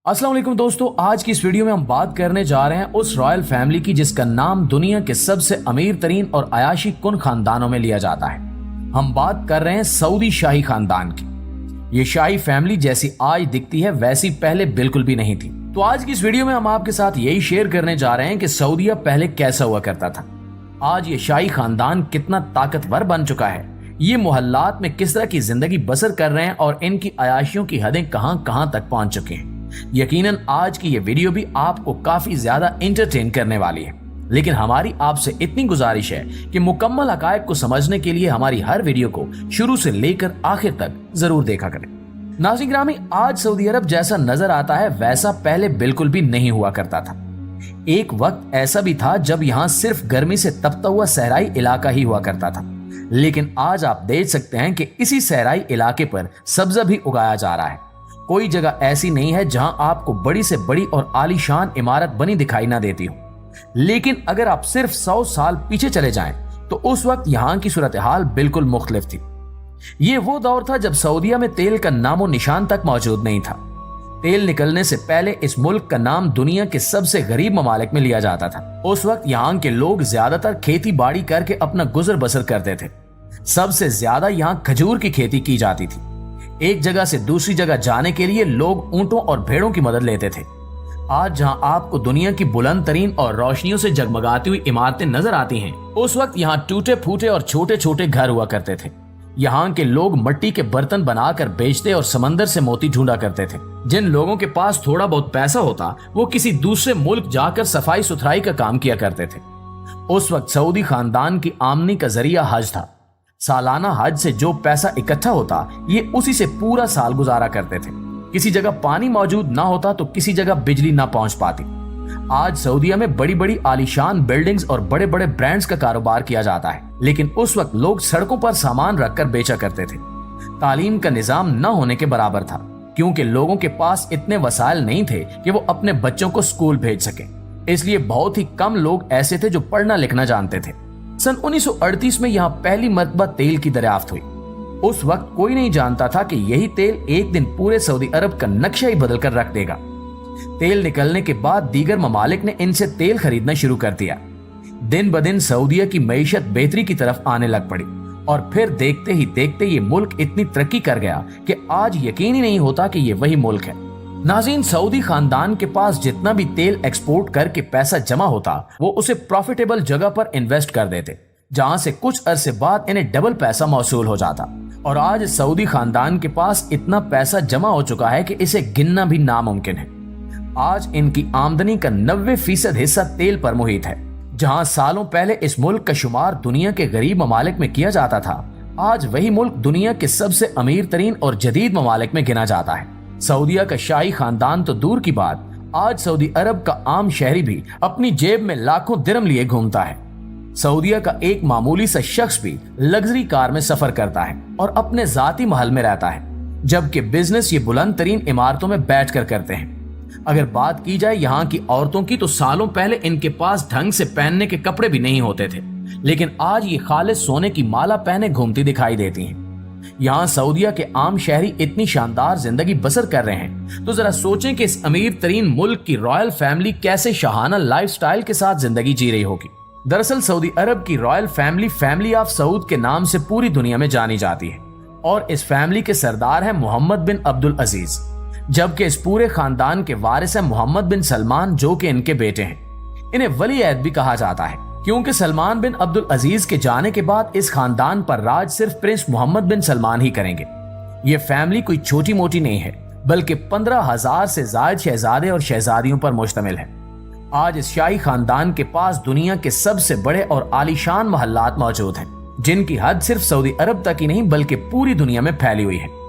अस्सलाम वालेकुम दोस्तों, आज की इस वीडियो में हम बात करने जा रहे हैं उस रॉयल फैमिली की जिसका नाम दुनिया के सबसे अमीर तरीन और अयाशी कुन खानदानों में लिया जाता है। हम बात कर रहे हैं सऊदी शाही खानदान की। ये शाही फैमिली जैसी आज दिखती है वैसी पहले बिल्कुल भी नहीं थी। तो आज की इस वीडियो में हम आपके साथ यही शेयर करने जा रहे हैं कि सऊदीया पहले कैसा हुआ करता था, आज ये शाही खानदान कितना ताकतवर बन चुका है, ये मोहल्लात में किस तरह की जिंदगी बसर कर रहे हैं और इनकी अयाशियों की हदें कहां कहां तक पहुंच चुकी हैं। यकीनन आज की ये वीडियो भी आपको काफी ज्यादा एंटरटेन करने वाली है, लेकिन हमारी आपसे इतनी गुजारिश है कि मुकम्मल हकायक को समझने के लिए हमारी हर वीडियो को शुरू से लेकर आखिर तक जरूर देखा करें। नाज़रीन ग्रामी, आज सऊदी अरब जैसा नजर आता है वैसा पहले बिल्कुल भी नहीं हुआ करता था। एक वक्त ऐसा भी था जब यहाँ सिर्फ गर्मी से तपता हुआ सहराई इलाका ही हुआ करता था, लेकिन आज आप देख सकते हैं कि इसी सहराई इलाके पर सब्जा भी उगाया जा रहा है। कोई जगह ऐसी नहीं है जहां आपको बड़ी से बड़ी और आलीशान इमारत बनी दिखाई ना देती हो। लेकिन अगर आप सिर्फ 100 साल पीछे चले जाएं तो उस वक्त यहां की सूरत हाल बिल्कुल मुख्तलिफ थी। ये वो दौर था जब सऊदीया में तेल का नामो निशान तक मौजूद नहीं था। तेल निकलने से पहले इस मुल्क का नाम दुनिया के सबसे गरीब ममालिक में लिया जाता था। उस वक्त यहाँ के लोग ज्यादातर खेती बाड़ी करके अपना गुजर बसर करते थे। सबसे ज्यादा यहाँ खजूर की खेती की जाती थी। एक जगह से दूसरी जगह जाने के लिए लोग ऊंटों और भेड़ों की मदद लेते थे। आज जहां आपको दुनिया की बुलंद तरीन और रोशनियों से जगमगाती हुई इमारतें नजर आती हैं, उस वक्त यहाँ टूटे फूटे और छोटे छोटे घर हुआ करते थे। यहाँ के लोग मिट्टी के बर्तन बनाकर बेचते और समंदर से मोती ढूंढा करते थे। जिन लोगों के पास थोड़ा बहुत पैसा होता वो किसी दूसरे मुल्क जाकर सफाई सुथराई का काम किया करते थे। उस वक्त सऊदी खानदान की आमदनी का जरिया हज था। सालाना हज से जो पैसा इकट्ठा होता ये उसी से पूरा साल गुजारा करते थे। किसी जगह पानी मौजूद ना होता तो किसी जगह बिजली ना पहुंच पाती। आज सऊदीया में बड़ी बड़ी आलीशान बिल्डिंग्स और बड़े बड़े ब्रांड्स का कारोबार किया जाता है, लेकिन उस वक्त लोग सड़कों पर सामान रखकर बेचा करते थे। तालीम का निजाम न होने के बराबर था, क्योंकि लोगों के पास इतने वसाइल नहीं थे कि वो अपने बच्चों को स्कूल भेज सके। इसलिए बहुत ही कम लोग ऐसे थे जो पढ़ना लिखना जानते थे। सन 1938 में यहाँ पहली मर्तबा तेल की दरियाफ्त हुई। उस वक्त कोई नहीं जानता था कि यही तेल एक दिन पूरे सऊदी अरब का नक्शा ही बदल कर रख देगा। तेल निकलने के बाद दीगर ममालिक ने इनसे तेल खरीदना शुरू कर दिया। दिन ब दिन सऊदीया की मईशत बेहतरी की तरफ आने लग पड़ी और फिर देखते ही देखते ये मुल्क इतनी तरक्की कर गया कि आज यकीन ही नहीं होता कि ये वही मुल्क है। नाज़रीन, सऊदी खानदान के पास जितना भी तेल एक्सपोर्ट करके पैसा जमा होता वो उसे प्रॉफिटेबल जगह पर इन्वेस्ट कर देते, जहां से कुछ अरसे बाद इन्हें डबल पैसा मौसूल हो जाता। और आज सऊदी खानदान के पास इतना पैसा जमा हो चुका है कि इसे गिनना भी नामुमकिन है। आज इनकी आमदनी का 90% हिस्सा तेल पर मुहित है। जहां सालों पहले इस मुल्क का शुमार दुनिया के गरीब ममालिक में किया जाता था, आज वही मुल्क दुनिया के सबसे अमीर तरीन और जदीद ममालिक में गिना जाता है। सऊदीया का शाही खानदान तो दूर की बात, आज सऊदी अरब का आम शहरी भी अपनी जेब में लाखों दिरहम लिए घूमता है। सऊदीया का एक मामूली सा शख्स भी लग्जरी कार में सफर करता है और अपने जाती महल में रहता है, जबकि बिजनेस ये बुलंद तरीन इमारतों में बैठकर करते हैं। अगर बात की जाए यहाँ की औरतों की तो सालों पहले इनके पास ढंग से पहनने के कपड़े भी नहीं होते थे, लेकिन आज ये खालिस सोने की माला पहने घूमती दिखाई देती हैं। यहाँ सऊदीया के आम शहरी इतनी शानदार जिंदगी बसर कर रहे हैं तो जरा सोचें कि इस अमीर तरीन मुल्क की रॉयल फैमिली कैसे शाहाना लाइफस्टाइल के साथ जिंदगी जी रही होगी। दरअसल सऊदी अरब की royal family family of Saud के नाम से पूरी दुनिया में जानी जाती है और इस फैमिली के सरदार हैं मोहम्मद बिन अब्दुल अजीज, जबकि इस पूरे खानदान के वारिस हैं मोहम्मद बिन सलमान, जो कि इनके बेटे हैं। इन्हें वली अहद भी कहा जाता है, क्योंकि सलमान बिन अब्दुल अजीज के जाने के बाद इस खानदान पर राज सिर्फ प्रिंस मोहम्मद बिन सलमान ही करेंगे। ये फैमिली कोई छोटी मोटी नहीं है, बल्कि 15,000 से ज्यादा शहजादे और शहजादियों पर मुश्तमिल है। आज इस शाही खानदान के पास दुनिया के सबसे बड़े और आलीशान महल्लात मौजूद हैं, जिनकी हद सिर्फ सऊदी अरब तक ही नहीं बल्कि पूरी दुनिया में फैली हुई है।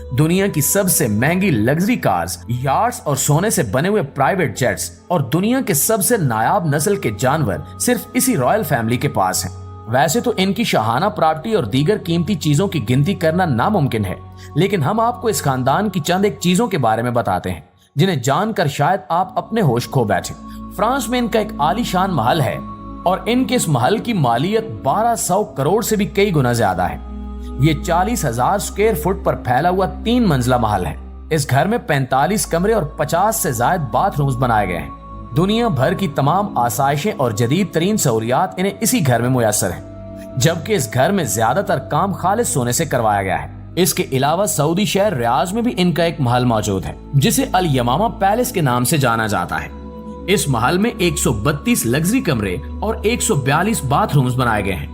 दुनिया की सबसे महंगी लग्जरी कार्स, यार्ड्स और सोने से बने हुए प्राइवेट जेट्स और दुनिया के सबसे नायाब नस्ल के जानवर सिर्फ इसी रॉयल फैमिली के पास हैं। वैसे तो इनकी शाहाना प्रॉपर्टी और दीगर कीमती चीजों की गिनती करना नामुमकिन है, लेकिन हम आपको इस खानदान की चंद एक चीजों के बारे में बताते हैं जिन्हें जानकर शायद आप अपने होश खो बैठे। फ्रांस में इनका एक आलीशान महल है और इनके इस महल की मालियत 1200 करोड़ से भी कई गुना ज्यादा है। ये 40,000 स्क्वायर फुट पर फैला हुआ 3 मंजिला महल है। इस घर में 45 कमरे और 50 से ज्यादा बाथरूम्स बनाए गए हैं। दुनिया भर की तमाम आसाइशें और जदीद तरीन सहूलियात इन्हें इसी घर में मुयस्सर हैं, जबकि इस घर में ज्यादातर काम खालिस सोने से करवाया गया है। इसके अलावा सऊदी शहर रियाज में भी इनका एक महल मौजूद है जिसे अल यमामा पैलेस के नाम से जाना जाता है। इस महल में 132 लग्जरी कमरे और 142 बाथरूम्स बनाए गए हैं।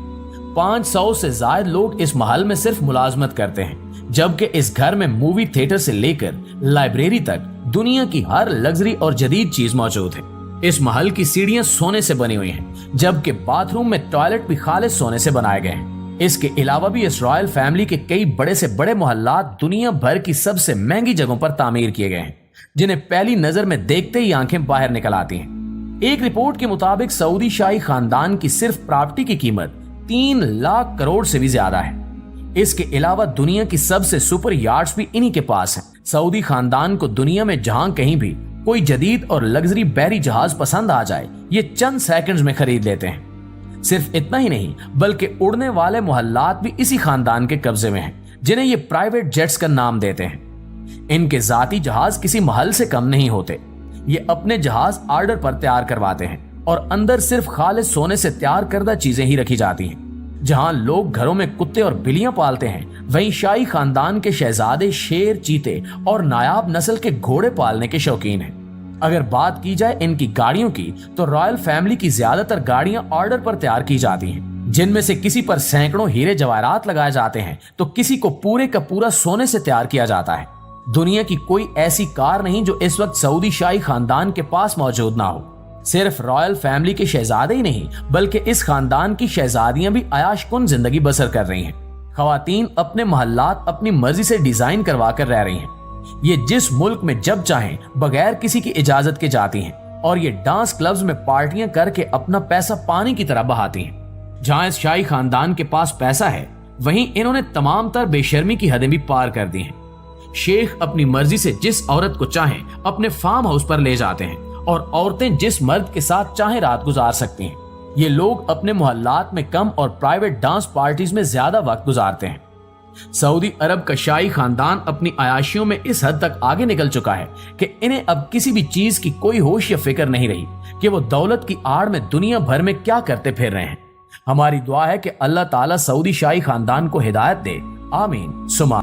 500 से ज्यादा लोग इस महल में सिर्फ मुलाजमत करते हैं, जबकि इस घर में मूवी थिएटर से लेकर लाइब्रेरी तक दुनिया की हर लग्जरी और जदीद चीज मौजूद है। इस महल की सीढ़ियां सोने से बनी हुई हैं, जबकि बाथरूम में टॉयलेट भी खालिस सोने से बनाए गए हैं। इसके अलावा भी इस रॉयल फैमिली के कई बड़े से बड़े मोहल्लात दुनिया भर की सबसे महंगी जगहों पर तामीर किए गए हैं, जिन्हें पहली नजर में देखते ही आंखें बाहर निकल आती हैं। एक रिपोर्ट के मुताबिक सऊदी शाही खानदान की सिर्फ प्रॉपर्टी की कीमत 3 लाख करोड़ से भी ज्यादा है। इसके अलावा दुनिया की सबसे सुपर यार्ड्स भी इन्हीं के पास हैं। सऊदी खानदान को दुनिया में जहां कहीं भी कोई जदीद और लग्जरी बहरी जहाज पसंद आ जाए, ये चंद सेकंड्स में खरीद लेते हैं। सिर्फ इतना ही नहीं, बल्कि उड़ने वाले मोहल्लात भी इसी खानदान के कब्जे में हैं, जिन्हें ये प्राइवेट जेट्स का नाम देते हैं। इनके जाती जहाज किसी महल से कम नहीं होते। ये अपने जहाज ऑर्डर पर तैयार करवाते हैं और अंदर सिर्फ खालिस सोने से तैयार करदा चीजें ही रखी जाती हैं। जहां लोग घरों में कुत्ते और बिल्लियां पालते हैं, वहीं शाही खानदान के शहजादे शेर, चीते और नायाब नस्ल के घोड़े पालने के शौकीन हैं। अगर बात की जाए इनकी गाड़ियों की, तो रॉयल फैमिली की ज्यादातर गाड़ियां ऑर्डर पर तैयार की जाती हैं, जिनमें से किसी पर सैकड़ों हीरे जवाहरात लगाए जाते हैं, तो किसी को पूरे का पूरा सोने से तैयार किया जाता है। दुनिया की कोई ऐसी कार नहीं जो इस वक्त सऊदी शाही खानदान के पास मौजूद ना हो। सिर्फ रॉयल फैमिली के शहजादे ही नहीं, बल्कि इस खानदान की शहजादियां भी अयाशकुन जिंदगी बसर कर रही हैं। खवातीन अपने महल्लात अपनी मर्जी से डिजाइन करवा कर रह रही हैं। ये जिस मुल्क में जब चाहें बगैर किसी की इजाजत के जाती हैं, और ये डांस क्लब्स में पार्टियां करके अपना पैसा पानी की तरह बहाती हैं। जहां इस शाही खानदान के पास पैसा है, वहीं इन्होंने तमाम तर बेशर्मी की हदें भी पार कर दी हैं। शेख अपनी मर्जी से जिस औरत को चाहें अपने फार्म हाउस पर ले जाते हैं, और औरतें जिस मर्द के साथ चाहे रात गुजार सकती हैं। ये लोग अपने मोहल्लात में कम और प्राइवेट डांस पार्टीज में ज्यादा वक्त गुजारते हैं। सऊदी अरब का शाही खानदान अपनी अयाशियों में इस हद तक आगे निकल चुका है कि इन्हें अब किसी भी चीज की कोई होश या फिक्र नहीं रही कि वो दौलत की आड़ में दुनिया भर में क्या करते फिर रहे हैं। हमारी दुआ है कि अल्लाह ताला सऊदी शाही खानदान को हिदायत दे। आमीन सुमा।